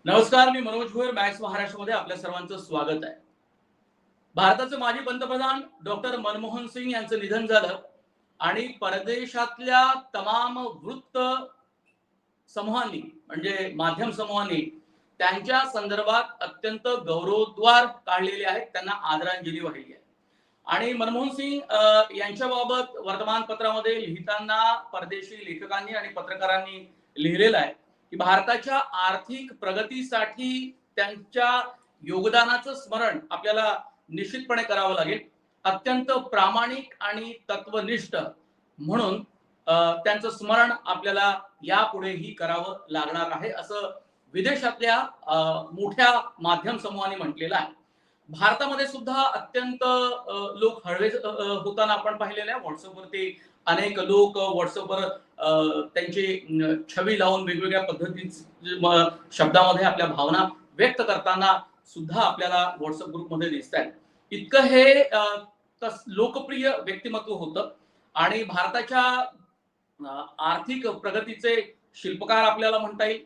नमस्कार, मी मनोज भोयर. मॅक्स महाराष्ट्रामध्ये आपल्या सर्वांचं स्वागत आहे. भारताचे माजी पंतप्रधान डॉक्टर मनमोहन सिंग यांचं निधन झालं आणि परदेशातल्या तमाम वृत्त समूहांनी म्हणजे माध्यम समूहांनी त्यांच्या संदर्भात अत्यंत गौरवोद्गार काढलेले आहेत, त्यांना आदरांजली वाहिली आहे. आणि मनमोहन सिंग यांच्याबाबत वर्तमानपत्रामध्ये लिहिताना परदेशी लेखकांनी आणि पत्रकारांनी लिहिलेलं आहे की भारताच्या आर्थिक प्रगतीसाठी त्यांच्या योगदानाचं स्मरण आपल्याला निश्चितपणे करावं लागेल. अत्यंत प्रामाणिक आणि तत्वनिष्ठ म्हणून त्यांचं स्मरण आपल्याला यापुढेही करावं लागणार आहे, असं विदेशातल्या मोठ्या माध्यम समूहाने म्हटलेलं आहे. भारतामध्ये सुद्धा अत्यंत लोक हळवे होताना आपण पाहिलेलं आहे. व्हॉट्सअपवरती अनेक लोक व्हॉट्सअपवर त्यांची छवी लावून वेगवेगळ्या पद्धतीच्या शब्दामध्ये आपल्या भावना व्यक्त करताना सुद्धा आपल्याला व्हॉट्सअप ग्रुपमध्ये दिसत आहेत. इतकं हे लोकप्रिय व्यक्तिमत्व होतं आणि भारताच्या आर्थिक प्रगतीचे शिल्पकार आपल्याला म्हणता येईल.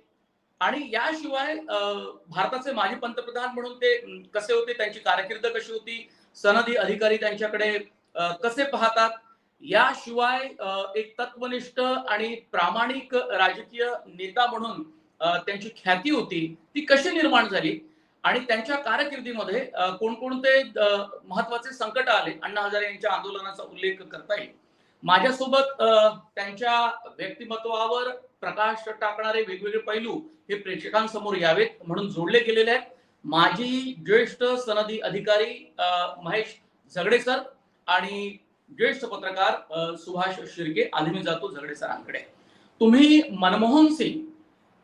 आणि याशिवाय भारताचे माजी पंतप्रधान म्हणून ते कसे होते, त्यांची कारकीर्द कशी होती, सनदी अधिकारी त्यांच्याकडे कसे पाहतात, याशिवाय एक तत्वनिष्ठ आणि प्रामाणिक राजकीय नेता म्हणून त्यांची ख्याती होती, ती कशी निर्माण झाली आणि त्यांच्या कारकिर्दीमध्ये कोणकोणते महत्वाचे संकट आले, अण्णा हजारे यांच्या आंदोलनाचा उल्लेख करता येईल. माझ्यासोबत त्यांच्या व्यक्तिमत्वावर प्रकाश टाकणारे वेगवेगळे पैलू हे प्रेक्षकांसमोर यावेत म्हणून जोडले गेलेले आहेत. माजी ज्येष्ठ सनदी अधिकारी महेश झगडे सर आणि ज्येष्ठ पत्रकार सुभाष शिर्के. आधी मी जातो झगडे सरांकडे. तुम्ही मनमोहन सिंग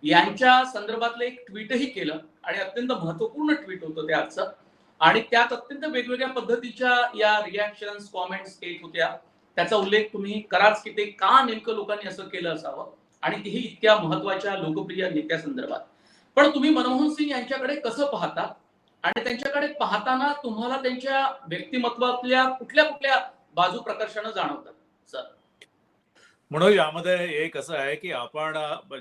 यांच्या संदर्भातलं एक ट्विटही केलं आणि अत्यंत महत्वपूर्ण ट्विट होतं ते आजचं, आणि त्यात अत्यंत वेगवेगळ्या पद्धतीच्या या रिॲक्शन्स कॉमेंट्स येत होत्या. त्याचा उल्लेख तुम्ही कराच की ते का नेमकं लोकांनी असं केलं असावं आणि तेही इतक्या महत्वाच्या लोकप्रिय नेत्या संदर्भात. पण तुम्ही मनमोहन सिंग यांच्याकडे कसं पाहता आणि त्यांच्याकडे पाहताना तुम्हाला त्यांच्या व्यक्तिमत्वातल्या कुठल्या कुठल्या बाजू प्रकर्षानं जाणवतात सर? म्हणून यामध्ये एक असं आहे की आपण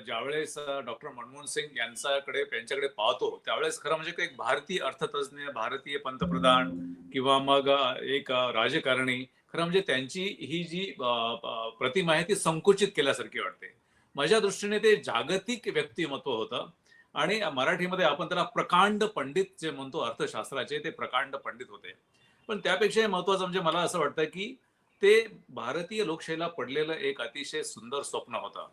ज्यावेळेस डॉक्टर मनमोहन सिंग यांच्याकडे पाहतो त्यावेळेस खरं म्हणजे एक भारतीय अर्थतज्ञ, भारतीय पंतप्रधान किंवा मग एक राजकारणी, खरं म्हणजे त्यांची ही जी प्रतिमा आहे ती संकुचित केल्यासारखी वाटते. माझ्या दृष्टीने ते जागतिक व्यक्तिमत्व होतं आणि मराठीमध्ये आपण त्याला प्रकांड पंडित जे म्हणतो अर्थशास्त्राचे, ते प्रकांड पंडित होते. पण त्यापेक्षाही महत्वाचं म्हणजे मला असं वाटतं की ते भारतीय लोकशाहीला पडलेलं एक अतिशय सुंदर स्वप्न होतं.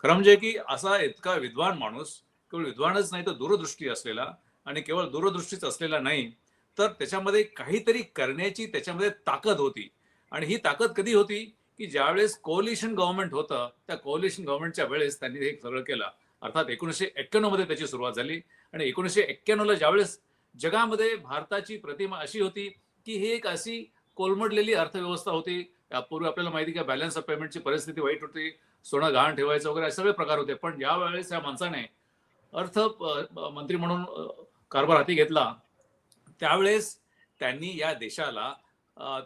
खरं म्हणजे की असा इतका विद्वान माणूस, केवळ विद्वानच नाही तर दूरदृष्टी असलेला, आणि केवळ दूरदृष्टीच असलेला नाही तर त्याच्यामध्ये काहीतरी करण्याची त्याच्यामध्ये ताकद होती. आणि ही ताकद कधी होती की ज्यावेळेस कोलिशन गव्हर्नमेंट होतं, त्या कोलिशन गव्हर्नमेंटच्या वेळेस त्यांनी हे सगळं केलं. अर्थात 1991 मध्ये त्याची सुरुवात झाली आणि 1991 ला ज्यावेळेस जगामध्ये भारताची प्रतिमा अशी होती की ही एक अशी कोलमडलेली अर्थव्यवस्था होती. यापूर्वी आपल्याला माहिती का बॅलन्स ऑफ पेमेंटची परिस्थिती वाईट होती, सोनं गहाण ठेवायचं वगैरे असे सगळे प्रकार होते. पण ज्या वेळेस या माणसाने अर्थ मंत्री म्हणून कारभार हाती घेतला त्यावेळेस त्यांनी या देशाला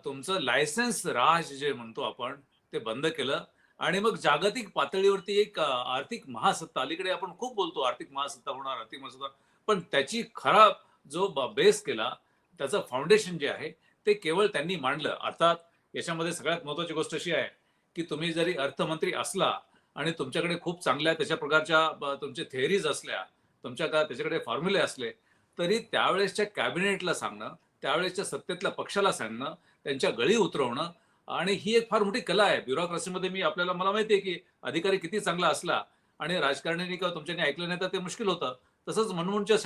तुमचं लायसन्स राज जे म्हणतो आपण ते बंद केलं आणि मग जागतिक पातळीवरती एक आर्थिक महासत्ता, अलीकडे आपण खूप बोलतो आर्थिक महासत्ता होणार, आर्थिक महासत्ता, पण त्याची खरा जो बेस केला, त्याचं फाउंडेशन जे आहे ते केवळ त्यांनी मांडलं. अर्थात याच्यामध्ये सगळ्यात महत्वाची गोष्ट अशी आहे की तुम्ही जरी अर्थमंत्री असला आणि तुमच्याकडे खूप चांगल्या त्याच्या प्रकारच्या तुमचे थेअरीज असल्या, त्याच्याकडे फॉर्म्युले असले, तरी त्यावेळेसच्या कॅबिनेटला सांगणं, त्यावेळेसच्या सत्तेतल्या पक्षाला सांगणं, त्यांच्या गळी उतरवणं, आणि ही एक फार मोठी कला आहे. ब्युरोक्रेसीमध्ये मला माहिती आहे की अधिकारी किती चांगला असला आणि राजकारण्यांनी किंवा तुमच्यानी ऐकलं नाही तर ते मुश्किल होतं. तसंच मनमोहनच्या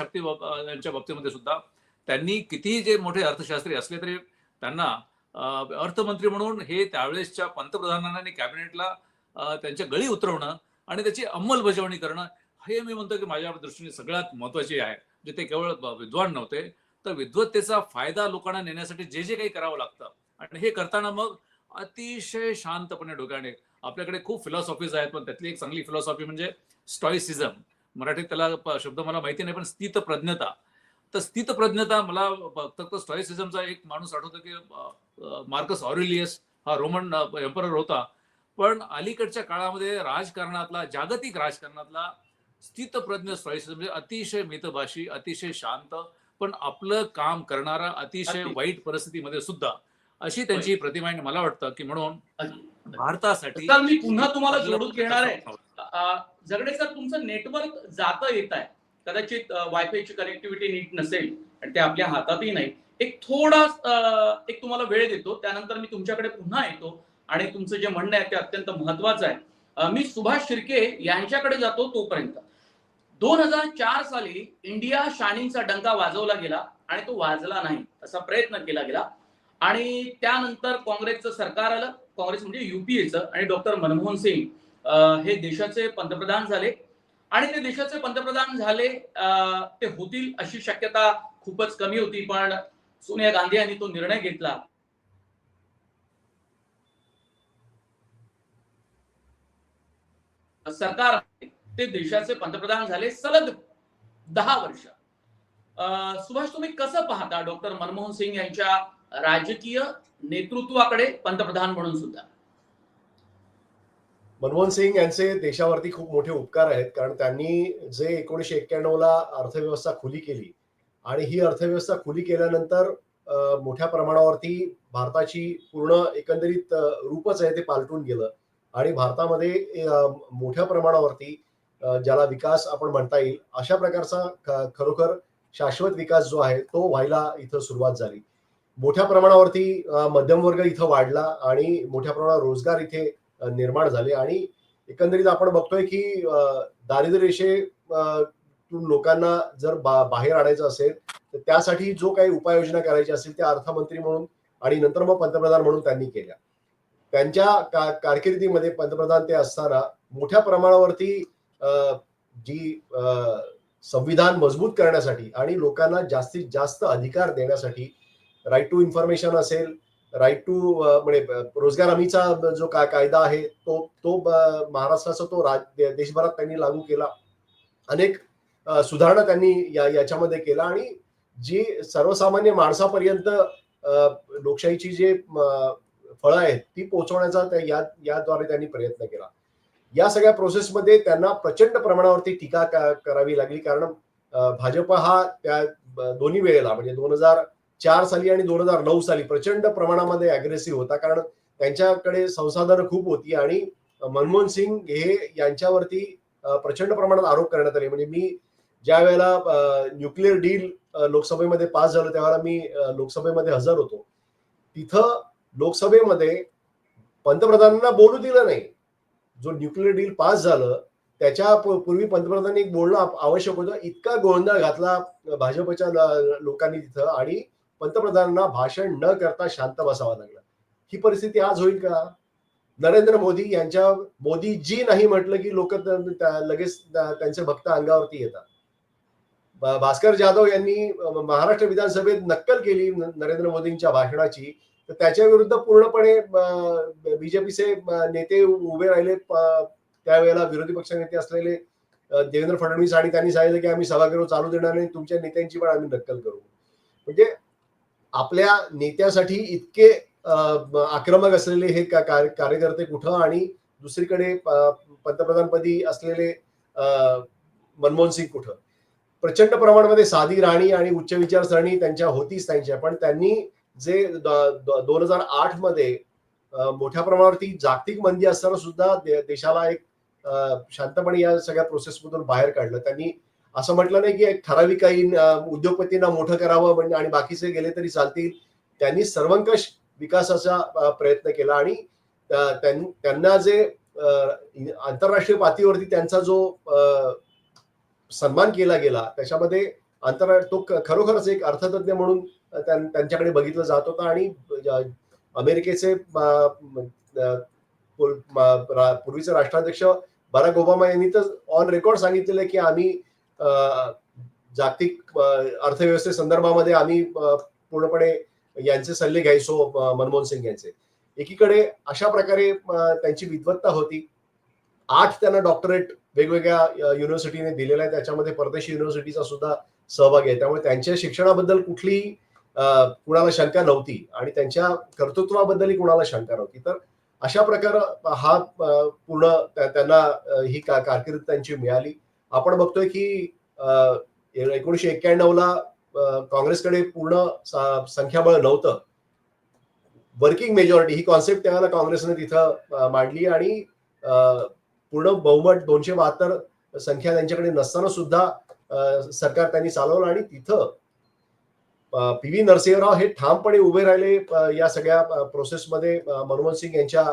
यांच्या बाबतीमध्ये सुद्धा त्यांनी कितीही जे मोठे अर्थशास्त्री असले तरी त्यांना अर्थमंत्री म्हणून हे त्यावेळेसच्या पंतप्रधानांना आणि कॅबिनेटला त्यांच्या गळी उतरवणं आणि त्याची अंमलबजावणी करणं, हे मी म्हणतो की माझ्या दृष्टीने सगळ्यात महत्वाचे आहे. जे ते केवळ विद्वान नव्हते तर विद्वत्तेचा फायदा लोकांना नेण्यासाठी जे जे काही करावं लागतं आणि हे करताना मग अतिशय शांतपणे डोक्याने. आपल्याकडे खूप फिलॉसॉफीज आहेत पण त्यातली एक चांगली फिलॉसॉफी म्हणजे स्टॉइसिझम. मराठीत त्याला शब्द मला माहिती नाही, पण स्थितप्रज्ञता. तर स्थितप्रज्ञता मला फक्त स्टॉइसिझमचा एक माणूस आठवतो की मार्कस ऑरेलियस हा रोमन एम्परर होता. पण अलीकडच्या काळामध्ये राजकारणातला, जागतिक राजकारणातला स्थितप्रज्ञ स्वायत्त, म्हणजे अतिशय मितभाषी, अतिशय शांत, पण आपलं काम करणारा, अतिशय अगदी वाईट परिस्थितीमध्ये सुद्धा अशी होय. त्यांची प्रतिमा आहे. मला वाटतं की म्हणून अगदी. भारतासाठी सर मी पुन्हा एक तुम्हाला चांगलं जोडून घेणार प्रकारचं आहे. झगडे सर, तुमचं नेटवर्क जातं येत आहे. कदाचित वायफायची कनेक्टिव्हिटी नीट नसेल आणि ते आपल्या हातातही नाही. एक थोडा एक तुम्हाला वेळ देतो, त्यानंतर मी तुमच्याकडे पुन्हा येतो आणि तुमचं जे म्हणणं आहे ते अत्यंत महत्वाचं आहे. मी सुभाष शिर्के यांच्याकडे जातो तोपर्यंत. 2004 साली इंडिया शायनिंगचा डंका वाजवला गेला आणि तो वाजला नाही असा प्रयत्न केला गेला आणि त्यानंतर काँग्रेसचं सरकार आलं. काँग्रेस म्हणजे युपीएचं, आणि डॉक्टर मनमोहन सिंग हे देशाचे पंतप्रधान झाले आणि ते देशाचे पंतप्रधान झाले. ते होतील अशी शक्यता खूपच कमी होती, पण सोनिया गांधी यांनी तो निर्णय घेतला. सरकार ते देशाचे पंतप्रधान झाले सलग 10 वर्ष. सुभाष, तुम्ही कसं पाहता डॉक्टर मनमोहन सिंग यांच्या राजकीय नेतृत्वाकडे पंतप्रधान म्हणून सुद्धा? मनमोहन सिंग यांचे देशावरती खूप मोठे उपकार आहेत, कारण त्यांनी जे 1991 ला अर्थव्यवस्था खुली केली आणि ही अर्थव्यवस्था खुली केल्यानंतर मोठ्या प्रमाणावरती भारताची पूर्ण एकंदरीत रूपच आहे ते पालटून गेलं आणि भारतामध्ये मोठ्या प्रमाणावरती ज्याला विकास आपण म्हणता येईल अशा प्रकारचा खरोखर शाश्वत विकास जो आहे तो व्हायला इथं सुरुवात झाली. मोठ्या प्रमाणावरती मध्यमवर्ग इथं वाढला आणि मोठ्या प्रमाणावर रोजगार इथे निर्माण झाले आणि एकंदरीत आपण बघतोय की दारिद्र्य रेषेतून लोकांना जर बाहेर आणायचं असेल तर त्यासाठी जो काही उपाययोजना करायची असेल त्या अर्थमंत्री म्हणून आणि नंतर मग पंतप्रधान म्हणून त्यांनी केल्या. त्यांच्या कारकिर्दीमध्ये पंतप्रधान ते असताना मोठ्या प्रमाणावरती जी संविधान मजबूत करण्यासाठी आणि लोकांना जास्तीत जास्त अधिकार देण्यासाठी राईट टू इन्फॉर्मेशन असेल, राईट टू म्हणजे रोजगार हमीचा जो कायदा आहे तो महाराष्ट्राचा तो देशभरात त्यांनी लागू केला. अनेक सुधारणा त्यांनी याच्यामध्ये केला आणि जी सर्वसामान्य माणसापर्यंत लोकशाहीची जे फळं आहेत ती पोहोचवण्याचा याद्वारे त्यांनी प्रयत्न केला. या सगळ्या प्रोसेसमध्ये त्यांना प्रचंड प्रमाणावरती टीका करावी लागली, कारण भाजप हा त्या दोन्ही वेळेला म्हणजे 2004 साली आणि 2009 साली प्रचंड प्रमाणामध्ये अग्रेसिव्ह होता, कारण त्यांच्याकडे संसाधनं खूप होती आणि मनमोहन सिंग हे यांच्यावरती प्रचंड प्रमाणात आरोप करण्यात आले. म्हणजे मी ज्या वेळेला न्यूक्लिअर डील लोकसभेमध्ये पास झालं त्यावेळेला मी लोकसभेमध्ये हजर होतो. तिथं लोकसभेमध्ये पंतप्रधानांना बोलू दिलं नाही. जो न्यूक्लिअर डील पास झालं त्याच्या पूर्वी पंतप्रधानांनी एक बोलणं आवश्यक होतं. इतका गोंधळ घातला भाजपच्या लोकांनी तिथं आणि पंतप्रधानांना भाषण न करता शांत बसावं लागलं. ही परिस्थिती आज होईल का? नरेंद्र मोदी यांच्या मोदीजी नाही म्हटलं की लोक लगेच त्यांचे भक्त अंगावरती येतात. भास्कर जाधव यांनी महाराष्ट्र विधानसभेत नक्कल केली नरेंद्र मोदींच्या भाषणाची, तर त्याच्या विरुद्ध पूर्णपणे बीजेपीचे नेते उभे राहिले. त्यावेळेला विरोधी पक्ष नेते असलेले देवेंद्र फडणवीस आणि त्यांनी सांगितलं की आम्ही सभागृह चालू देणार नाही, तुमच्या नेत्यांची पण आम्ही नक्कल करू. म्हणजे आपल्या नेत्यासाठी इतके आक्रमक असलेले हे कार्यकर्ते कुठं आणि दुसरीकडे पंतप्रधानपदी असलेले मनमोहन सिंग कुठं. प्रचंड प्रमाणामध्ये साधी राहणी आणि उच्च विचारसरणी त्यांच्या होतीच त्यांच्या, पण त्यांनी जे 2008 मध्ये मोठ्या प्रमाणावरती जागतिक मंदी असताना सुद्धा देशाला एक शांतपणे या सगळ्या प्रोसेसमधून बाहेर काढलं. त्यांनी असं म्हटलं नाही की एक ठराविक काही उद्योगपतींना मोठं करावं म्हणजे आणि बाकीचे गेले तरी चालतील. त्यांनी सर्वंकष विकासाचा प्रयत्न केला आणि त्यांना जे आंतरराष्ट्रीय पातळीवरती त्यांचा जो सन्मान केला गेला त्याच्यामध्ये तो खरोखरच एक अर्थतज्ञ म्हणून त्यांच्याकडे बघितलं जात होतं. आणि अमेरिकेचे पूर्वीचे राष्ट्राध्यक्ष बराक ओबामा यांनी तर ऑन रेकॉर्ड सांगितलेलं की आम्ही जागतिक अर्थव्यवस्थेसंदर्भामध्ये आम्ही पूर्णपणे यांचे सल्ले घ्यायचो मनमोहन सिंग यांचे. एकीकडे अशा प्रकारे त्यांची विद्वत्ता होती. 8 त्यांना डॉक्टरेट वेगवेगळ्या युनिव्हर्सिटीने दिलेला आहे, त्याच्यामध्ये परदेशी युनिव्हर्सिटीचा सुद्धा सहभाग आहे. त्यामुळे त्यांच्या शिक्षणाबद्दल कुठलीही कुणाला शंका नव्हती आणि त्यांच्या कर्तृत्वाबद्दलही कुणाला शंका नव्हती. तर अशा प्रकार हा पूर्ण त्यांना ही कारकीर्द त्यांची मिळाली आपण बघतोय की 1991ला काँग्रेसकडे पूर्ण संख्याबळ नव्हतं. वर्किंग मेजॉरिटी ही कॉन्सेप्ट त्यावेळेला काँग्रेसने तिथं मांडली आणि पूर्ण बहुमत 272 संख्या त्यांच्याकडे नसताना सुद्धा सरकार त्यांनी चालवलं आणि तिथं पी व्ही नरसिंहराव हे ठामपणे उभे राहिले या सगळ्या प्रोसेसमध्ये मनमोहन सिंग यांच्या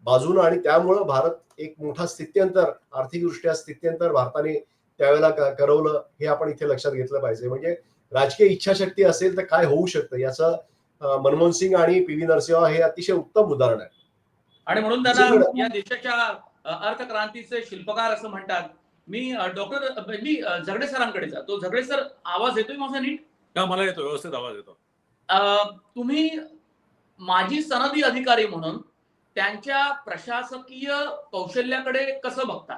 बाजूनं आणि त्यामुळं भारत एक मोठा स्थित्यंतर आर्थिकदृष्ट्या स्थित्यंतर भारताने त्यावेळेला करवलं हे आपण इथे लक्षात घेतलं पाहिजे. म्हणजे राजकीय इच्छाशक्ती असेल तर काय होऊ शकतं याचं मनमोहन सिंग आणि पी व्ही नरसिंहराव हे अतिशय उत्तम उदाहरण आहे. आणि म्हणून त्यांना या देशाच्या अर्थक्रांतीचे शिल्पकार असं म्हणतात. मी झगडे सरांकडे जातो. झगडे सर, आवाज येतोय माझा नीट? का मला येतो, व्यवस्थित आवाज येतो. तुम्ही माजी सनदी अधिकारी म्हणून त्यांच्या प्रशासकीय कौशल्याकडे कसं बघता?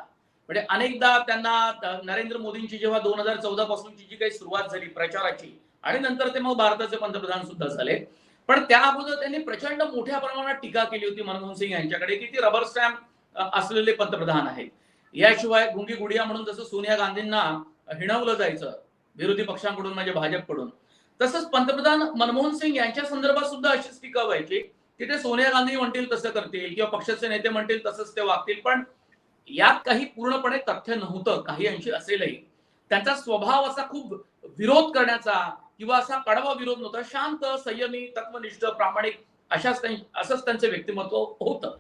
म्हणजे अनेकदा त्यांना नरेंद्र मोदींची जेव्हा 2014 पासूनची जी काही सुरुवात झाली प्रचाराची आणि नंतर ते मग भारताचे पंतप्रधान सुद्धा झाले, पण त्या अगोदर त्यांनी प्रचंड मोठ्या प्रमाणात टीका केली होती मनमोहन सिंग यांच्याकडे की ते रबर स्टॅम्प असलेले पंतप्रधान आहेत. याशिवाय गुंगी गुडिया म्हणून जसं सोनिया गांधींना हिणवलं जायचं विरोधी पक्षांकडून म्हणजे भाजपकडून, तसंच पंतप्रधान मनमोहन सिंग यांच्या संदर्भात सुद्धा अशीच टीका व्हायची की ते सोनिया गांधी म्हणतील तसं करतील किंवा पक्षाचे नेते म्हणतील तसंच ते वागतील. पण यात काही पूर्णपणे तथ्य नव्हतं. काही अंशी असेलही. त्यांचा स्वभाव असा खूप विरोध करण्याचा किंवा असा कडवा विरोध नव्हता. शांत, संयमी, तत्वनिष्ठ, प्रामाणिक असंच त्यांचं व्यक्तिमत्व होतं.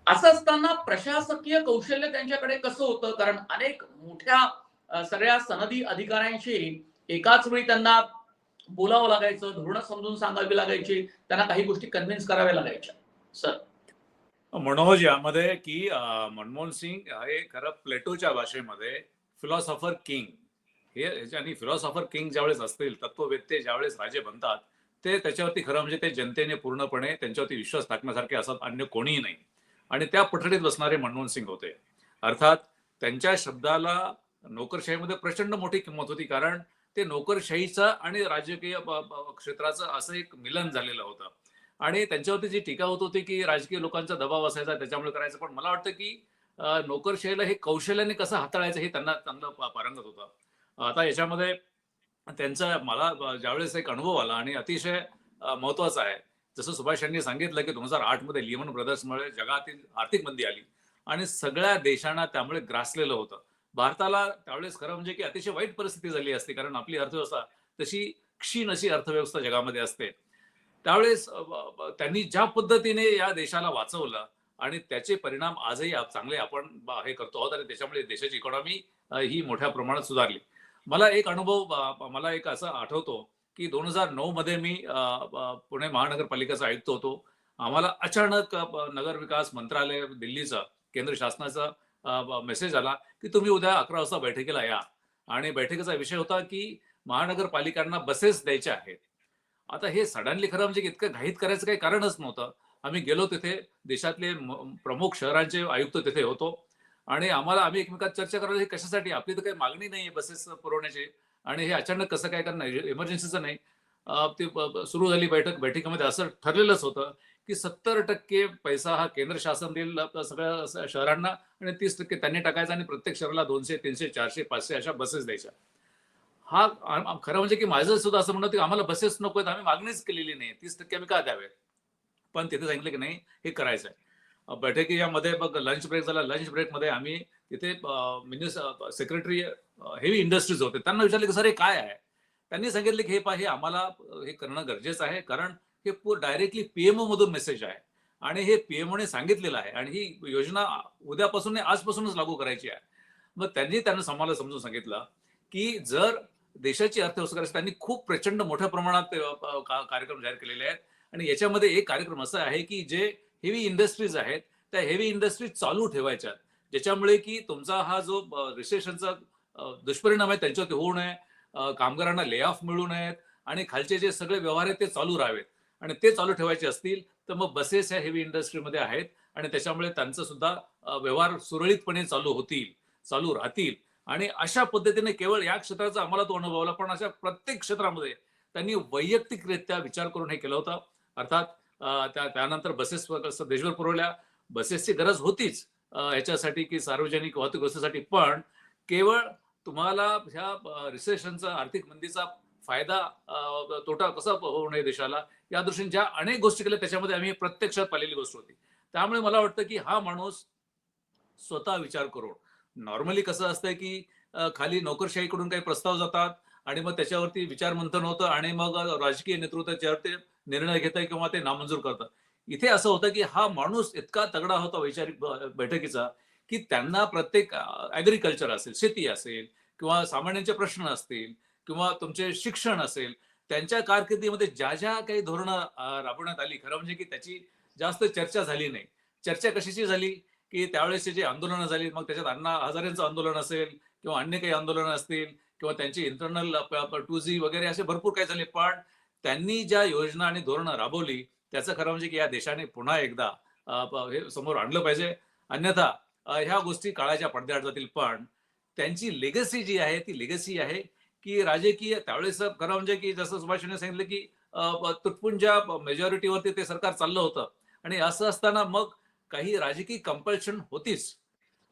असं असताना प्रशासकीय कौशल्य त्यांच्याकडे कसं होतं? कारण अनेक मोठ्या सगळ्या सनदी अधिकाऱ्यांशी एकाच वेळी त्यांना बोलावं लागायचं, धोरणं समजून सांगावी लागायची, त्यांना काही गोष्टी कन्व्हिन्स कराव्या लागायच्या. सर मनोज, यामध्ये की मनमोहन सिंग हे खरं प्लेटोच्या भाषेमध्ये फिलॉसॉफर किंग हे, आणि फिलॉसॉफर किंग ज्यावेळेस असतील, तत्ववेत्ते ज्यावेळेस राजे बनतात, ते त्याच्यावरती खरं म्हणजे ते जनतेने पूर्णपणे त्यांच्यावरती विश्वास टाकण्यासारखे असतात, अन्य कोणीही नाही. आणि त्या पठडीत बसणारे मनमोहन सिंग होते. अर्थात त्यांच्या शब्दाला नोकरशाहीमध्ये प्रचंड मोठी किंमत होती, कारण ते नोकरशाहीचं आणि राजकीय क्षेत्राचं असं एक मिलन झालेलं होतं. आणि त्यांच्यावरती जी टीका होत होती की राजकीय लोकांचा दबाव असायचा त्याच्यामुळे करायचं, पण मला वाटतं की नोकरशाहीला हे कौशल्याने कसं हाताळायचं हे त्यांना चांगलं पारंगत होतं. आता याच्यामध्ये त्यांचा मला ज्यावेळेस एक अनुभव आला आणि अतिशय महत्वाचा आहे. जसं सुभाष यांनी सांगितलं की 2008 मध्ये लिहमन ब्रदर्समुळे जगातील आर्थिक मंदी आली आणि सगळ्या देशांना त्यामुळे ग्रासलेलं होतं. भारताला त्यावेळेस खरं म्हणजे की अतिशय वाईट परिस्थिती झाली असती, कारण आपली अर्थव्यवस्था तशी क्षीण अशी अर्थव्यवस्था जगामध्ये असते. त्यावेळेस त्यांनी ज्या पद्धतीने या देशाला वाचवलं आणि त्याचे परिणाम आजही चांगले आपण हे करतो आहोत आणि त्याच्यामुळे देशाची इकॉनॉमी ही मोठ्या प्रमाणात सुधारली. मला एक अनुभव मला एक असं आठवतो की 2009 मध्ये मी पुणे महानगरपालिकेचा आयुक्त होतो. आम्हाला अचानक नगर विकास मंत्रालय दिल्लीचा केंद्र शासनाचा मेसेज आला की तुम्ही उद्या 11 वाजता बैठकीला या. आणि बैठकीचा विषय होता की महानगरपालिकांना बसेस द्यायच्या आहेत. आता हे सडनली खरं म्हणजे इतकं घाईत करायचं काही कारणच नव्हतं. आम्ही गेलो तिथे, देशातले प्रमुख शहरांचे आयुक्त तिथे होतो आणि आम्ही एकमेकात चर्चा करायला, हे कशासाठी, आपली तर काही मागणी नाहीये बसेस पुरवण्याची आणि हे अचानक कसं काय करणार, इमर्जन्सीचं नाही. ती सुरू झाली बैठक. बैठकीमध्ये असं ठरलेलंच होतं की 70% पैसा हा केंद्र शासन देईल सगळ्या शहरांना आणि 30% त्यांनी टाकायचा आणि प्रत्येक शहराला 200, 300, 400, 500 अशा बसेस द्यायच्या. हा खरं म्हणजे की माझं सुद्धा असं म्हणणं होतं की आम्हाला बसेस नको आहेत, आम्ही मागणीच केलेली नाही, 30% आम्ही का द्यावे. पण तिथे सांगितलं की नाही, हे करायचं आहे. बैठकीमध्ये मग लंच ब्रेक झाला. लंच ब्रेकमध्ये आम्ही तिथे सेक्रेटरी हेवी इंडस्ट्रीज होते, त्यांना विचारले की सर हे काय आहे. त्यांनी सांगितले की हे आम्हाला हे करणं गरजेचं आहे, कारण हे डायरेक्टली पीएमओ मधून मेसेज आहे आणि हे पीएमओने सांगितलेलं आहे आणि ही योजना उद्यापासून आजपासूनच लागू करायची आहे. मग त्यांना समजून सांगितलं की जर देशाची अर्थव्यवस्था करायची, त्यांनी खूप प्रचंड मोठ्या प्रमाणात कार्यक्रम जाहीर केलेले आहेत आणि याच्यामध्ये एक कार्यक्रम असा आहे की जे हेवी इंडस्ट्रीज आहेत त्या हेवी इंडस्ट्रीज चालू ठेवायच्या, ज्याच्यामुळे की तुमचा हा जो रिसेशनचा दुष्परिणाम आहे त्यांच्यावरती होऊ नये, कामगारांना ले ऑफ मिळू नयेत आणि खालचे जे सगळे व्यवहार आहेत ते चालू राहावेत. आणि ते चालू ठेवायचे असतील तर मग बसेस ह्या हेवी इंडस्ट्रीमध्ये आहेत आणि त्याच्यामुळे त्यांचं सुद्धा व्यवहार सुरळीतपणे चालू राहतील. आणि अशा पद्धतीने केवळ या क्षेत्राचा आम्हाला तो अनुभवला, पण अशा प्रत्येक क्षेत्रामध्ये त्यांनी वैयक्तिकरित्या विचार करून हे केलं होतं. अर्थात त्यानंतर बसेस देशभर पुरवल्या. बसेसची गरज होतीच याच्यासाठी की सार्वजनिक वाहतूक व्यवस्थेसाठी, पण केवळ तुम्हाला ह्या रिसेशनचा, आर्थिक मंदीचा फायदा तोटा कसा होऊ नये देशाला, या दृष्टीने ज्या अनेक गोष्टी केल्या त्याच्यामध्ये आम्ही प्रत्यक्षात पाहिलेली गोष्ट होती. त्यामुळे मला वाटतं की हा माणूस स्वतः विचार करून, नॉर्मली कसं असतंय की खाली नोकरशाहीकडून काही प्रस्ताव जातात आणि मग त्याच्यावरती विचारमंथन होतं आणि मग राजकीय नेतृत्व त्याच्यावर ते निर्णय घेत किंवा ते नामंजूर करतं. इथे असं होतं की हा माणूस इतका तगडा होता वैचारिक बैठकीचा, की त्यांना प्रत्येक ऍग्रीकल्चर असेल, शेती असेल किंवा सामान्यांचे प्रश्न असतील किंवा तुमचे शिक्षण असेल, त्यांच्या कारकिर्दीमध्ये ज्या ज्या काही धोरणं राबवण्यात आली, खरं म्हणजे की त्याची जास्त चर्चा झाली नाही. चर्चा कशाची झाली, की त्यावेळेसची जी आंदोलनं झाली, मग त्याच्यात अण्णा हजारेंचं आंदोलन असेल किंवा अन्य काही आंदोलनं असतील किंवा त्यांची इंटरनल 2G वगैरे असे भरपूर काही झाले. पण त्यांनी ज्या योजना आणि धोरणं राबवली, त्याचं खरं म्हणजे की या देशाने पुन्हा एकदा हे समोर आणलं पाहिजे. अन्यथा ह्या गोष्टी काळाच्या पडद्याआड जातील. पण त्यांची लेगसी जी आहे, ती लेगसी आहे की राजकीय त्यावेळेस खरं म्हणजे की जसं सुभाषने सांगितलं की तुटपुंज्या मेजॉरिटीवरती ते सरकार चाललं होतं आणि असं असताना मग काही राजकीय कंपल्शन होतीच.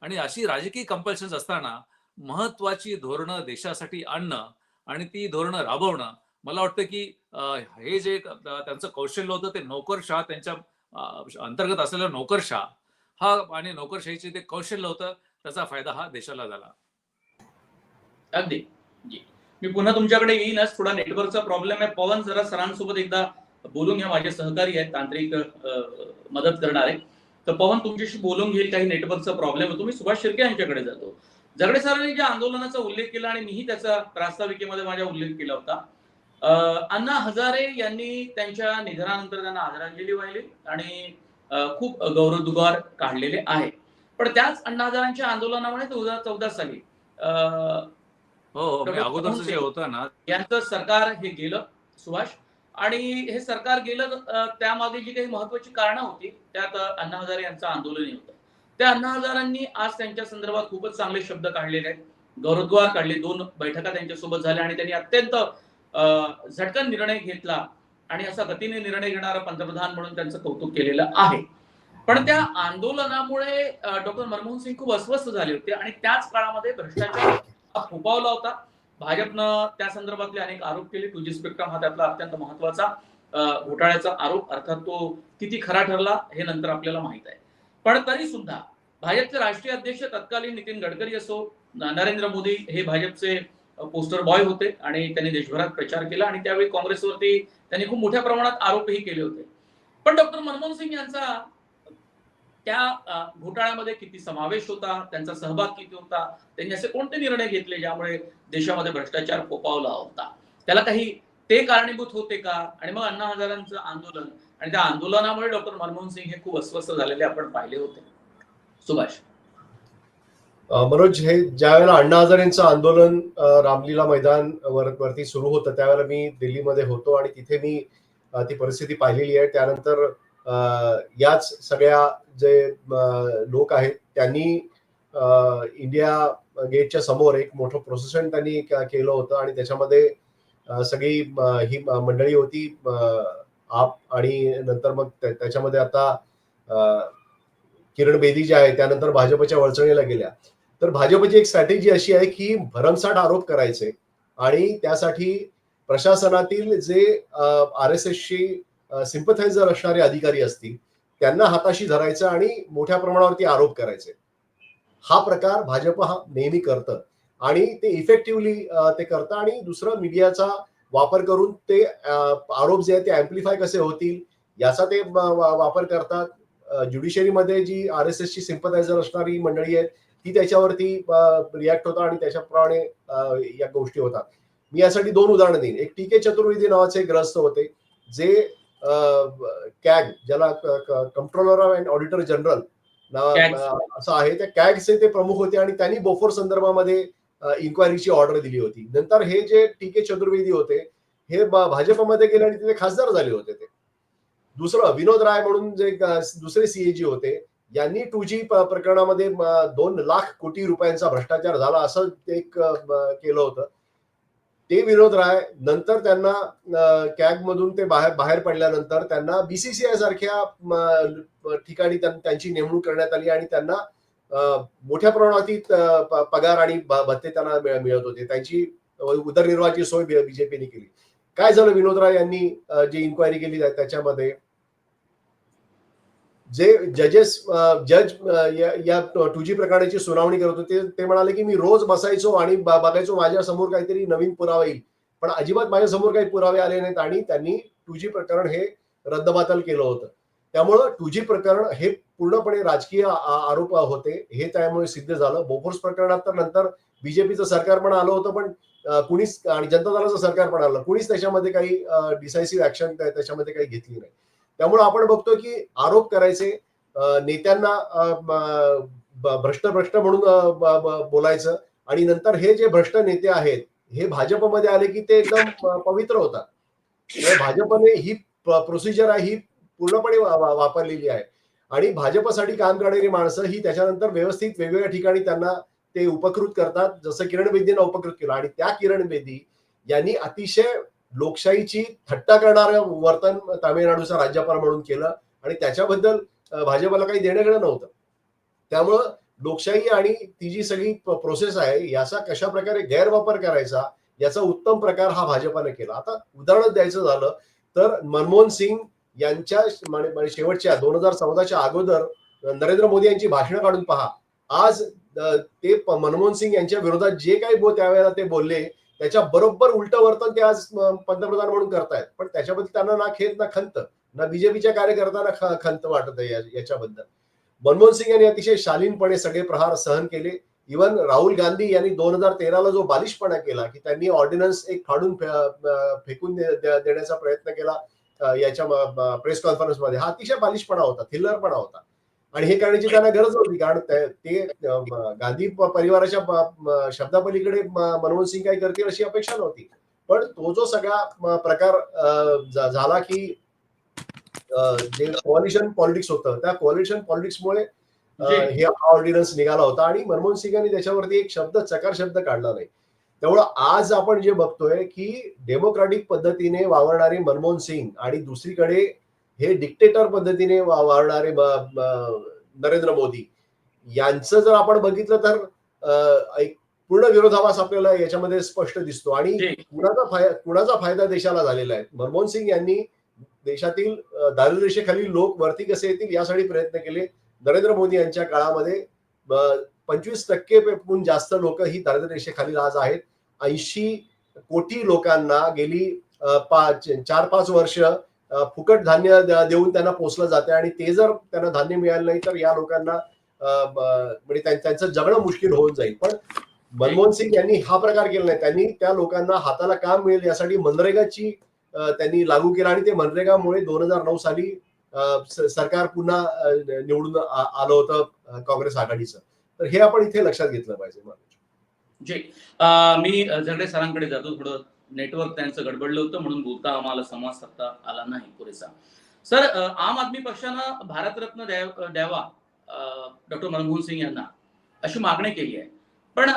आणि अशी राजकीय कंपल्शन असताना महत्वाची धोरणं देशासाठी आणणं आणि ती धोरणं राबवणं, मला वाटतं की हे जे त्यांचं कौशल्य होतं ते नोकरशाह, त्यांच्या अंतर्गत असलेला नोकरशाह हा आणि नोकरशाहीचे ते कौशल्य होतं, त्याचा फायदा हा देशाला झाला. अगदी जी. मी पुन्हा तुमच्याकडे येईनच. थोडा नेटवर्कचा प्रॉब्लेम आहे. पवन, जरा सरांसोबत एकदा बोलून घ्या. माझे सहकारी आहेत, तांत्रिक मदत करणारे. तर पवन तुमच्याशी बोलून घेईल. काही नेटवर्कचा प्रॉब्लेम होतो. मी सुभाष शिर्के यांच्याकडे जातो. जगडे सरांनी ज्या आंदोलनाचा उल्लेख केला आणि मीही त्याचा प्रास्ताविकेमध्ये माझ्या उल्लेख केला होता. अण्णा हजारे यांनी त्यांच्या निधनानंतर त्यांना आदरांजली वाहिली आणि खूप गौरवोद्गार काढलेले आहे. पण त्याच अण्णा हजारांच्या आंदोलनामुळे 2014 साली हो, हो. मी डॉक्टर मनमोहन अगोदरचं जे सिंग होतं ना, यांचं सरकार हे गेलं सुभाष. आणि हे सरकार गेलं, त्यामागे जी काही महत्वाची कारणं होती त्यात अण्णा हजारे यांचं आंदोलनही होतं. त्या अण्णा हजारांनी आज त्यांच्या संदर्भात खूपच चांगले शब्द काढलेले आहेत, गौरवोद्गार काढले. 2 बैठका त्यांच्यासोबत झाल्या आणि त्यांनी अत्यंत झटकन निर्णय घेतला आणि असा गतीने निर्णय घेणारा पंतप्रधान म्हणून त्यांचं कौतुक केलेलं आहे. पण त्या आंदोलनामुळे डॉक्टर मनमोहन सिंग खूप अस्वस्थ झाले होते आणि त्याच काळामध्ये भ्रष्टाचार हा फोफावला होता. भाजपनं त्या संदर्भातले अनेक आरोप केले. 2G स्पेक्ट्रम हा त्यातला अत्यंत महत्वाचा घोटाळ्याचा आरोप. अर्थात तो किती खरा ठरला हे नंतर आपल्याला माहित आहे. पण तरी सुद्धा भाजपचे राष्ट्रीय अध्यक्ष तत्कालीन नितीन गडकरी असो, नरेंद्र मोदी हे भाजपचे पोस्टर बॉय होते आणि त्यांनी देशभरात प्रचार केला आणि त्यावेळी काँग्रेसवरती त्यांनी खूप मोठ्या प्रमाणात आरोपही केले होते. पण डॉक्टर मनमोहन सिंग यांचा त्या घोटाळ्यामध्ये किती समावेश होता, त्यांचा सहभाग किती होता, त्यांनी असे कोणते निर्णय घेतले ज्यामुळे देशामध्ये भ्रष्टाचार फोफावला होता, त्याला काही ते कारणीभूत होते का? आणि मग अण्णा हजारांचं आंदोलन आणि त्या आंदोलनामुळे डॉक्टर मनमोहन सिंग हे खूप अस्वस्थ झालेले आपण पाहिले होते. सुभाष. मनोज, हे ज्या वेळेला अण्णा हजारेंचं आंदोलन रामलीला मैदान वरती सुरू होतं त्यावेळेला मी दिल्लीमध्ये होतो आणि तिथे मी ती परिस्थिती पाहिलेली आहे. त्यानंतर याच सगळ्या जे लोक आहेत त्यांनी इंडिया गेटच्या समोर एक मोठं प्रोसेशन त्यांनी केलं होतं आणि त्याच्यामध्ये सगळी ही मंडळी होती, आप आणि नंतर मग त्याच्यामध्ये आता किरण बेदी जे आहे त्यानंतर भाजपच्या वळचणीला गेल्या. तर भाजपची एक स्ट्रॅटेजी अशी आहे की भरमसाठ आरोप करायचे आणि त्यासाठी प्रशासनातील जे RSSशी सिम्पथायझर असणारे अधिकारी असतील त्यांना हाताशी धरायचं आणि मोठ्या प्रमाणावरती आरोप करायचे. हा प्रकार भाजप हा नेहमी करतं आणि ते इफेक्टिव्हली ते करतं आणि दुसरं मीडियाचा वापर करून ते आरोप जे आहेत ते अँप्लिफाय कसे होतील याचा ते वापर करतात. ज्युडिशरीमध्ये जी RSSची सिम्पथायझर असणारी मंडळी आहेत ती त्याच्यावरती रिॲक्ट होतात आणि त्याच्याप्रमाणे या गोष्टी होतात. मी यासाठी 2 उदाहरणं देईन. एक TK चतुर्वेदी नावाचे एक ग्रस्त होते जे कॅग, ज्याला कंट्रोलर अँड ऑडिटर जनरल असं आहे, त्या कॅगचे ते प्रमुख होते आणि त्यांनी बोफोर संदर्भामध्ये इन्क्वायरीची ऑर्डर दिली होती. नंतर हे जे TK चतुर्वेदी होते हे भाजपमध्ये गेले आणि तिथे खासदार झाले होते. ते दुसरं विनोद राय म्हणून जे दुसरे CAG होते यांनी 2G प्रकरणामध्ये 2 लाख कोटी रुपयांचा भ्रष्टाचार झाला असं एक केलं होतं. ते विनोद राय नंतर त्यांना कॅग मधून ते बाहेर पडल्यानंतर त्यांना BCCI सारख्या ठिकाणी त्यांची नेमणूक करण्यात आली आणि त्यांना मोठ्या प्रमाणावरती पगार आणि भत्ते त्यांना मिळत होते. त्यांची उदरनिर्वाहाची सोय बीजेपीने केली. काय झालं, विनोद राय यांनी जी इन्क्वायरी केली त्याच्यामध्ये जे जज या 2G प्रकरणाची सुनावणी करत होते ते म्हणाले की मी रोज बसायचो आणि बघायचो माझ्या समोर काहीतरी नवीन पुरावा येईल, पण अजिबात माझ्या समोर काही पुरावे आले नाहीत आणि त्यांनी 2G प्रकरण हे रद्दबातल केलं होतं. त्यामुळं 2G प्रकरण हे पूर्णपणे राजकीय आरोप होते हे त्यामुळे सिद्ध झालं. बोफोर्स प्रकरणात तर नंतर बीजेपीचं सरकार पण आलं होतं, पण कुणीच, आणि जनता दलाचं सरकार पण आलं, कुणीच त्याच्यामध्ये काही डिसायसिव्ह ऍक्शन त्याच्यामध्ये काही घेतली नाही. त्यामुळे आपण बघतो की आरोप करायचे, नेत्यांना भ्रष्ट म्हणून बोलायचं, आणि नंतर हे जे भ्रष्ट नेते आहेत हे भाजपमध्ये आले की ते एकदम पवित्र होतात. भाजपने ही प्रोसिजर आहे ही पूर्णपणे वापरलेली आहे, आणि भाजपसाठी काम करणारी माणसं ही त्याच्यानंतर व्यवस्थित वेगवेगळ्या ठिकाणी त्यांना ते उपकृत करतात, जसं किरण बेदींना उपकृत केलं. आणि त्या किरण बेदी यांनी अतिशय लोकशाहीची थट्टा करणारं वर्तन तामिळनाडूचा राज्यपाल म्हणून केलं, आणि त्याच्याबद्दल भाजपला काही देणं घेणं नव्हतं. त्यामुळं लोकशाही आणि ती जी सगळी प्रोसेस आहे याचा कशा प्रकारे गैरवापर करायचा याचा उत्तम प्रकार हा भाजपाने केला. आता उदाहरण द्यायचं झालं तर मनमोहन सिंग यांच्या शेवटच्या 2014च्या अगोदर नरेंद्र मोदी यांची भाषणं काढून पहा. आज ते मनमोहन सिंग यांच्या विरोधात जे काही त्यावेळेला ते बोलले त्याच्या बरोबर उलट वर्तन ते आज पंतप्रधान म्हणून करतायत, पण त्याच्याबद्दल त्यांना ना खेद ना खंत, ना बीजेपीच्या कार्यकर्त्यांना खंत वाटत आहे याच्याबद्दल. मनमोहन सिंग यांनी अतिशय शालीनपणे सगळे प्रहार सहन केले. इव्हन राहुल गांधी यांनी 2013ला जो बालिशपणा केला की त्यांनी ऑर्डिनन्स एक फाडून फेकून देण्याचा प्रयत्न केला याच्या प्रेस कॉन्फरन्समध्ये, हा अतिशय बालिशपणा होता, थिल्लरपणा होता, आणि हे करण्याची त्यांना गरज होती, कारण ते गांधी परिवाराच्या शब्दापलीकडे मनमोहन सिंग काही करतील अशी अपेक्षा नव्हती. पण तो जो सगळा प्रकार झाला की जे कॉलिशन पॉलिटिक्स होतं त्या कॉलिशन पॉलिटिक्समुळे हे ऑर्डिनन्स निघाला होता, आणि मनमोहन सिंगांनी त्याच्यावरती एक चकार शब्द काढला नाही. त्यामुळं आज आपण जे बघतोय की डेमोक्रॅटिक पद्धतीने वावरणारे मनमोहन सिंग आणि दुसरीकडे हे डिक्टेटर पद्धतीने वावरणारे नरेंद्र मोदी यांचं जर आपण बघितलं तर एक पूर्ण विरोधाभास आपल्याला याच्यामध्ये स्पष्ट दिसतो. आणि कुणाचा फायदा देशाला झालेला आहे. मनमोहन सिंग यांनी देशातील दारिद्र्यरेषेखालील लोक वरती कसे येतील यासाठी प्रयत्न केले. नरेंद्र मोदी यांच्या काळामध्ये 25% जास्त लोक ही दारिद्र्यरेषेखालील आज आहेत. 80 कोटी लोकांना गेली 4-5 वर्ष फुकट धान्य देऊन त्यांना पोचलं जाते, आणि ते जर त्यांना धान्य मिळालं नाही तर या लोकांना म्हणजे त्यांचं जगणं मुश्किल होऊन जाईल. पण मनमोहन सिंग यांनी हा प्रकार केला नाही. त्यांनी त्या लोकांना हाताला काम मिळेल यासाठी मनरेगाची त्यांनी लागू केला, आणि ते मनरेगामुळे 2009 साली सरकार पुन्हा निवडून आलं होतं काँग्रेस आघाडीचं. तर हे आपण इथे लक्षात घेतलं पाहिजे. जी, मी झगडे सरांकडे जातो. थोडं नेटवर्क त्यांचं गडबडलं होतं म्हणून बोलता आम्हाला संवाद साधता आला नाही पुरेसा. सर, आम आदमी पक्षानं भारतरत्न द्यावा डॉक्टर मनमोहन सिंग यांना अशी मागणी केली आहे, पण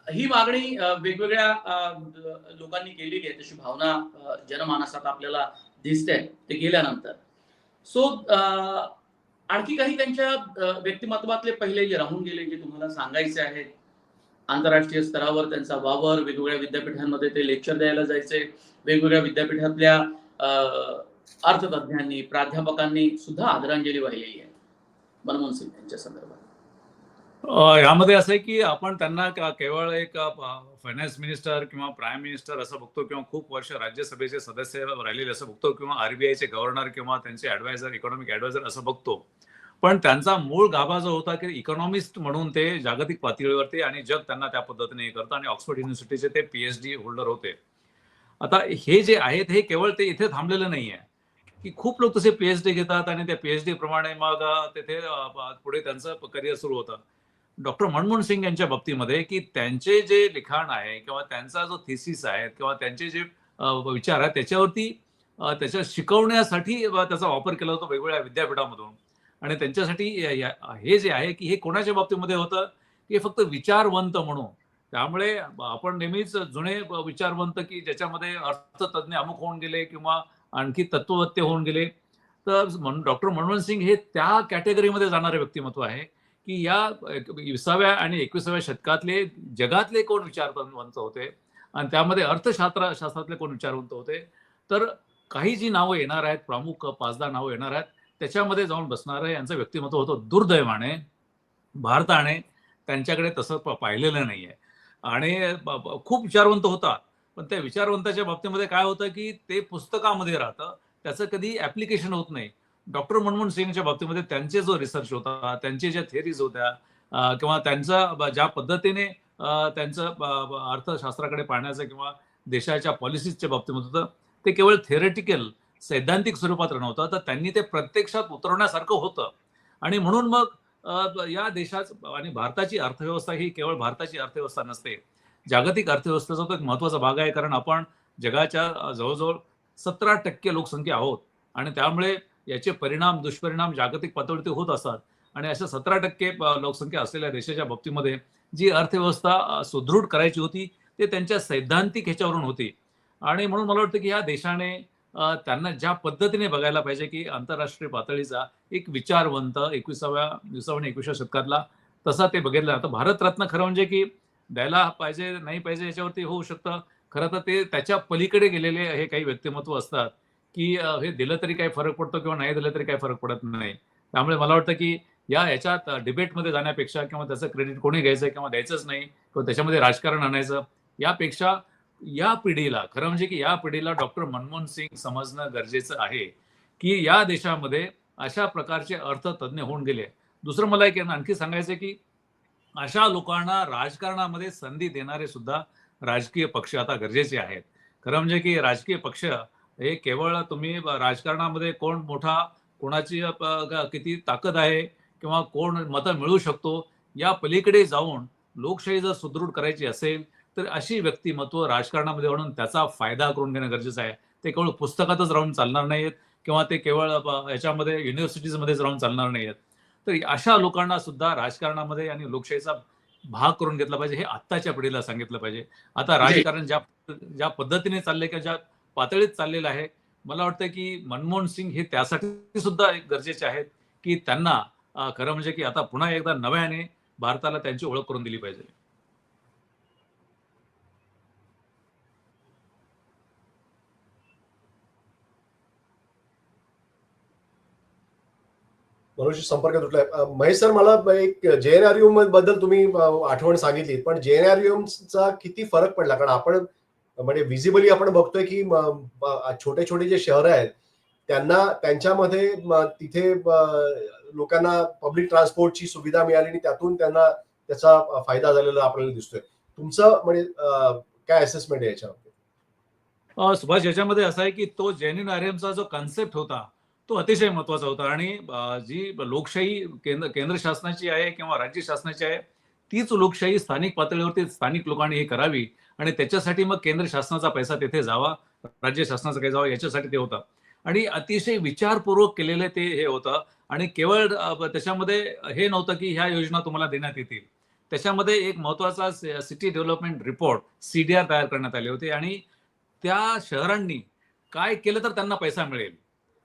ही मागणी वेगवेगळ्या लोकांनी केलेली आहे, तशी भावना जनमानसात आपल्याला दिसते ते गेल्यानंतर. सो आणखी काही त्यांच्या व्यक्तिमत्वातले पहिले जे राहून गेले जे तुम्हाला सांगायचे आहेत, आंतरराष्ट्रीय स्तरावर त्यांचा वावर, वेगवेगळ्या विद्यापीठांमध्ये ते लेक्चर द्यायला जायचे, वेगवेगळ्या विद्यापीठातल्या अर्थतज्ञांनी, प्राध्यापकांनी सुद्धा आदरांजली वाहिलेली आहे मनमोहन सिंग यांच्या संदर्भात. यामध्ये असं आहे की आपण त्यांना केवळ एक फायनान्स मिनिस्टर किंवा प्राईम मिनिस्टर असं बघतो, किंवा खूप वर्ष राज्यसभेचे सदस्य राहिलेले असं बघतो, किंवा आरबीआयचे गव्हर्नर किंवा त्यांचे ऍडवायझर, इकॉनॉमिक ऍडवायझर असं बघतो. पण त्यांचा मूळ गाभा जो होता की इकॉनॉमिस्ट म्हणून ते जागतिक पातळीवरती, आणि जग त्यांना त्या पद्धतीने करतं, आणि ऑक्सफोर्ड युनिव्हर्सिटीचे ते PhD होल्डर होते. आता हे जे आहेत हे केवळ ते इथे थांबलेलं नाहीये, की खूप लोक तसे PhD घेतात आणि त्या PhD प्रमाणे मग तिथे पुढे त्यांचं करिअर सुरू होतं. डॉक्टर मनमोहन सिंग यांच्या बाबतीमध्ये की त्यांचे जे लिखाण आहे किंवा त्यांचा जो थिसिस आहे किंवा त्यांचे जे विचार आहेत त्याच्यावरती त्याच्या शिकवण्यासाठी त्याचा वापर केला जातो वेगवेगळ्या विद्यापीठामधून. आणि त्यांच्यासाठी हे जे आहे की हे कोणाच्या बाबतीमध्ये होतं की फक्त विचारवंत म्हणून. त्यामुळे आपण नेहमीच जुने विचारवंत की ज्याच्यामध्ये अर्थतज्ञ अमुक होऊन गेले किंवा आणखी तत्ववेत्ते होऊन गेले, तर डॉक्टर मनमोहन सिंग हे त्या कॅटेगरीमध्ये जाणारे व्यक्तिमत्व आहे की या 20व्या आणि 21व्या शतकातले जगातले कोण विचारवंत होते आणि त्यामध्ये शास्त्रातले कोण विचारवंत होते. तर काही जी नावं येणार आहेत, प्रमुख 5-10 नावं येणार आहेत, त्याच्यामध्ये जाऊन बसणारं यांचं व्यक्तिमत्व होतं. दुर्दैवाने भारताने त्यांच्याकडे तसं पाहिलेलं नाहीये आणि खूप विचारवंत होता. पण त्या विचारवंताच्या बाबतीमध्ये काय होतं, की ते पुस्तकामध्ये राहतं. त्याचं कधी ॲप्लिकेशन होत नाही. डॉक्टर मनमोहन सिंगच्या बाबतीमध्ये त्यांचे जो रिसर्च होता, त्यांच्या ज्या थिअरीज होत्या किंवा त्यांचा ज्या पद्धतीने त्यांचं अर्थशास्त्राकडे पाहण्याचं किंवा देशाच्या पॉलिसीजच्या बाबतीमध्ये होतं, ते केवळ थिअरेटिकल सैद्धांतिक स्वरूपात नव्हतं, तर त्यांनी ते प्रत्यक्षात उतरवण्यासारखं होतं. आणि म्हणून मग या देशात आणि भारताची अर्थव्यवस्था ही केवळ भारताची अर्थव्यवस्था नसते. जागतिक अर्थव्यवस्थेचा तो एक महत्त्वाचा भाग आहे. कारण आपण जगाच्या जवळ-जवळ 17% लोकसंख्या आहोत आणि त्यामुळे याचे परिणाम, दुष्परिणाम जागतिक पातळीवरती होत असतात. आणि अशा 17% लोकसंख्या असलेल्या देशाच्या बाबतीमध्ये जी अर्थव्यवस्था सुदृढ करायची होती, ते त्यांच्या सैद्धांतिक ह्याच्यावरून होती. आणि म्हणून मला वाटतं की ह्या देशाने त्यांना ज्या पद्धतीने बघायला पाहिजे, की आंतरराष्ट्रीय पातळीचा एक विचारवंत 20व्या आणि 21व्या शतकातला तसा ते बघितलं. आता भारतरत्न खरं म्हणजे की द्यायला पाहिजे, नाही पाहिजे याच्यावरती होऊ शकतं. खरं तर ते त्याच्या पलीकडे गेलेले हे काही व्यक्तिमत्व असतात, की हे दिलं तरी काही फरक पडतो किंवा नाही दिलं तरी काही फरक पडत नाही. त्यामुळे मला वाटतं की ह्याच्यात डिबेटमध्ये जाण्यापेक्षा किंवा त्याचं क्रेडिट कोणी घ्यायचं किंवा द्यायचंच नाही किंवा त्याच्यामध्ये राजकारण आणायचं, यापेक्षा या पिढीला खरं म्हणजे की या पिढीला डॉक्टर मनमोहन सिंग समजणं गरजेचं आहे, की या देशामध्ये अशा प्रकारचे अर्थतज्ञ होऊन गेले. दुसरं मला एक आणखी सांगायचं की अशा लोकांना राजकारणामध्ये संधी देणारे सुद्धा राजकीय पक्ष आता गरजेचे आहेत. खरं म्हणजे की राजकीय पक्ष हे केवळ तुम्ही राजकारणामध्ये कोण मोठा, कोणाची किती ताकद आहे किंवा कोण मतं मिळवू शकतो, या पलीकडे जाऊन लोकशाही जर सुदृढ करायची असेल, तर अशी व्यक्तिमत्व राजकारणामध्ये आणून त्याचा फायदा करून घेणं गरजेचं आहे. ते केवळ पुस्तकातच राहून चालणार नाहीत किंवा ते केवळ याच्यामध्ये युनिव्हर्सिटीजमध्येच राहून चालणार नाहीत. तर अशा लोकांना सुद्धा राजकारणामध्ये आणि लोकशाहीचा भाग करून घेतला पाहिजे, हे आत्ताच्या पिढीला सांगितलं पाहिजे. आता जी. राजकारण ज्या ज्या पद्धतीने चाललंय किंवा ज्या पातळीत चाललेलं आहे, मला वाटतं की मनमोहन सिंग हे त्यासाठी सुद्धा एक गरजेचे आहेत, की त्यांना खरं म्हणजे की आता पुन्हा एकदा नव्याने भारताला त्यांची ओळख करून दिली पाहिजे. मनुष्य संपर्क तुटलाय. महेश सर, मला एक जेएनआरयू बद्दल तुम्ही आठवण सांगितली, पण जेएनआरयूचा किती फरक पडला? कारण आपण म्हणजे व्हिजिबली आपण बघतोय की छोटे छोटे जे शहर आहेत त्यांना त्यांच्यामध्ये तिथे लोकांना पब्लिक ट्रान्सपोर्टची सुविधा मिळाली आणि त्यातून त्यांना त्याचा फायदा झालेला आपल्याला दिसतोय. तुमचं म्हणजे काय असेसमेंट आहे याच्यावर? सुभाष, याच्यामध्ये असं आहे की तो जेन्युइन आरएमचा जो कन्सेप्ट होता तो अतिशय महत्वाचा होता आणि जी लोकशाही केंद्र शासनाची आहे किंवा राज्य शासनाची आहे, तीच लोकशाही स्थानिक पातळीवरती स्थानिक लोकांनी हे करावी आणि त्याच्यासाठी मग केंद्र शासनाचा पैसा तिथे जावा, राज्य शासनाचा काही जावा, याच्यासाठी ते होतं. आणि अतिशय विचारपूर्वक केलेलं ते हे होतं आणि केवळ त्याच्यामध्ये हे नव्हतं की ह्या योजना तुम्हाला देण्यात येतील. त्याच्यामध्ये एक महत्वाचा सिटी डेव्हलपमेंट रिपोर्ट CDR तयार करण्यात आले होते आणि त्या शहरांनी काय केलं तर त्यांना पैसा मिळेल.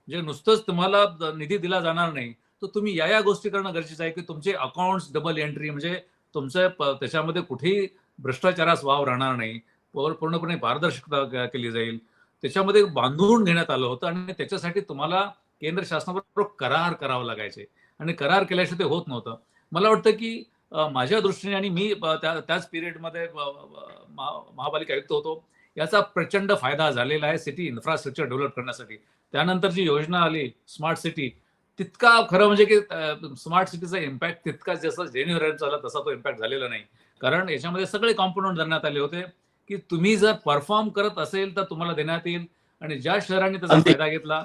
म्हणजे नुसतंच तुम्हाला निधी दिला जाणार नाही, तर तुम्ही या गोष्टी करणं गरजेचं आहे, की तुमचे अकाउंट्स डबल एंट्री म्हणजे तुमचं त्याच्यामध्ये कुठेही भ्रष्टाचारास वाव राहणार नाही. पूर्णपणे पारदर्शकता केली जाईल. त्याच्यामध्ये बांधून घेण्यात आलं होतं आणि त्याच्यासाठी तुम्हाला केंद्र शासनाबरोबर करार करावे लागायचे आणि करार केल्याशिवाय ते होत नव्हतं. मला वाटतं, की माझ्या दृष्टीने आणि मी त्याच पिरियडमध्ये महापालिका आयुक्त होतो. याचा प्रचंड फायदा झालेला आहे सिटी इन्फ्रास्ट्रक्चर डेव्हलप करण्यासाठी. त्यानंतर जी योजना आली स्मार्ट सिटी, तितका खरं म्हणजे की स्मार्ट सिटीचा इम्पॅक्ट तितकाच जसा जेन्युइन झाला तसा तो इम्पॅक्ट झालेला नाही. कारण याच्यामध्ये सगळे कॉम्पोनंट धरण्यात आले होते, की तुम्ही जर परफॉर्म करत असेल तर तुम्हाला देण्यात येईल आणि ज्या शहरांनी त्याचा अगदी. फायदा घेतला,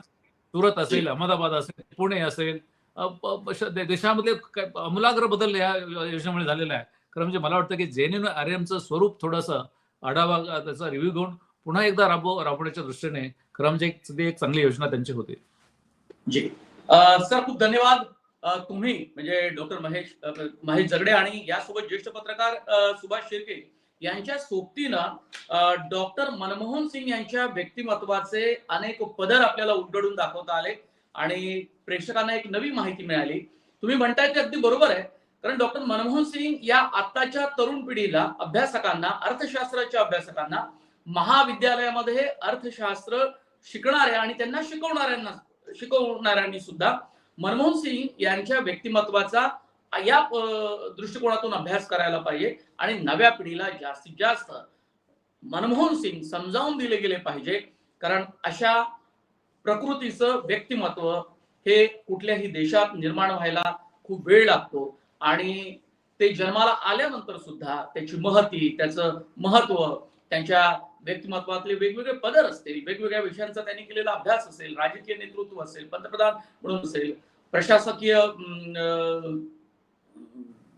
सुरत जी. असेल, अहमदाबाद असेल, पुणे असेल, देशामधले आमूलाग्र बदल या योजनेमुळे झालेला आहे. खरं म्हणजे मला वाटतं की जेन्युइन आरएमचं स्वरूप थोडंसं आढावा त्याचा रिव्ह्यू घेऊन पुन्हा एकदा राबवण्याच्या दृष्टीने खरं म्हणजे एक चांगली योजना त्यांची होती. जी. सर, खूप धन्यवाद. तुम्ही म्हणजे डॉक्टर महेश झगडे आणि यासोबत ज्येष्ठ पत्रकार सुभाष शिर्के यांच्या सोबतीनं डॉक्टर मनमोहन सिंग यांच्या व्यक्तिमत्वाचे अनेक पदर आपल्याला उलगडून दाखवता आले आणि प्रेक्षकांना एक नवी माहिती मिळाली. तुम्ही म्हणताय ते अगदी बरोबर आहे. कारण डॉक्टर मनमोहन सिंग या आताच्या तरुण पिढीला, अभ्यासकांना, अर्थशास्त्राच्या अभ्यासकांना, महाविद्यालयामध्ये अर्थशास्त्र शिकणाऱ्या आणि त्यांना शिकवणाऱ्यांनी सुद्धा मनमोहन सिंग यांच्या व्यक्तिमत्वाचा या दृष्टिकोनातून अभ्यास करायला पाहिजे आणि नव्या पिढीला जास्तीत जास्त मनमोहन सिंग समजावून दिले गेले पाहिजे. कारण अशा प्रकृतीचं व्यक्तिमत्व हे कुठल्याही देशात निर्माण व्हायला खूप वेळ लागतो आणि ते जन्माला आल्यानंतर सुद्धा त्याची महती, त्याचं महत्व, त्यांच्या व्यक्तिमत्वातले वेगवेगळे पदर असतील, वेगवेगळ्या विषयांचा त्यांनी केलेला अभ्यास असेल, राजकीय नेतृत्व असेल, पंतप्रधान म्हणून असेल, प्रशासकीय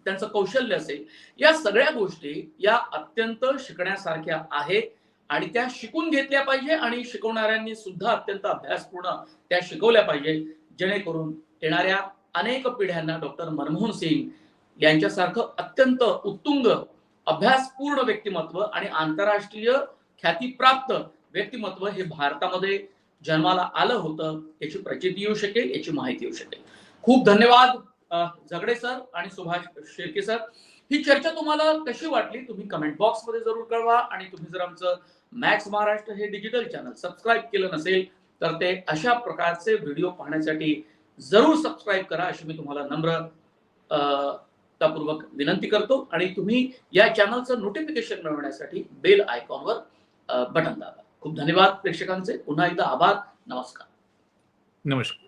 त्यांचं कौशल्य असेल, या सगळ्या गोष्टी या अत्यंत शिकण्यासारख्या आहेत आणि त्या शिकून घेतल्या पाहिजे आणि शिकवणाऱ्यांनी सुद्धा अत्यंत अभ्यासपूर्ण त्या शिकवल्या पाहिजे, जेणेकरून येणाऱ्या अनेक पिढ्यांना डॉक्टर मनमोहन सिंग यांच्यासारखं अत्यंत उत्तुंग अभ्यासपूर्ण व्यक्तिमत्व आणि आंतरराष्ट्रीय ख्यातीप्राप्त व्यक्तिमत्व हे भारतामध्ये जन्माला आलं होतं याची प्रचिती येऊ शकेल, याची माहिती येऊ शकेल. खूप धन्यवाद झगडे सर आणि सुभाष शेळके सर. ही चर्चा तुम्हाला कशी वाटली तुम्ही कमेंट बॉक्स मध्ये जरूर कळवा आणि तुम्ही जर आमचं मॅक्स महाराष्ट्र हे डिजिटल चॅनल सबस्क्राईब केलं नसेल तर ते अशा प्रकारचे व्हिडिओ पाहण्यासाठी जरूर सबस्क्राईब करा अशी मी तुम्हाला नम्रतापूर्वक विनंती करतो. आणि तुम्ही या चॅनलचं नोटिफिकेशन मिळवण्यासाठी बेल आयकॉनवर बटन दाबा. खूप धन्यवाद प्रेक्षकांचे. पुन्हा एकदा आभार. नमस्कार. नमस्कार.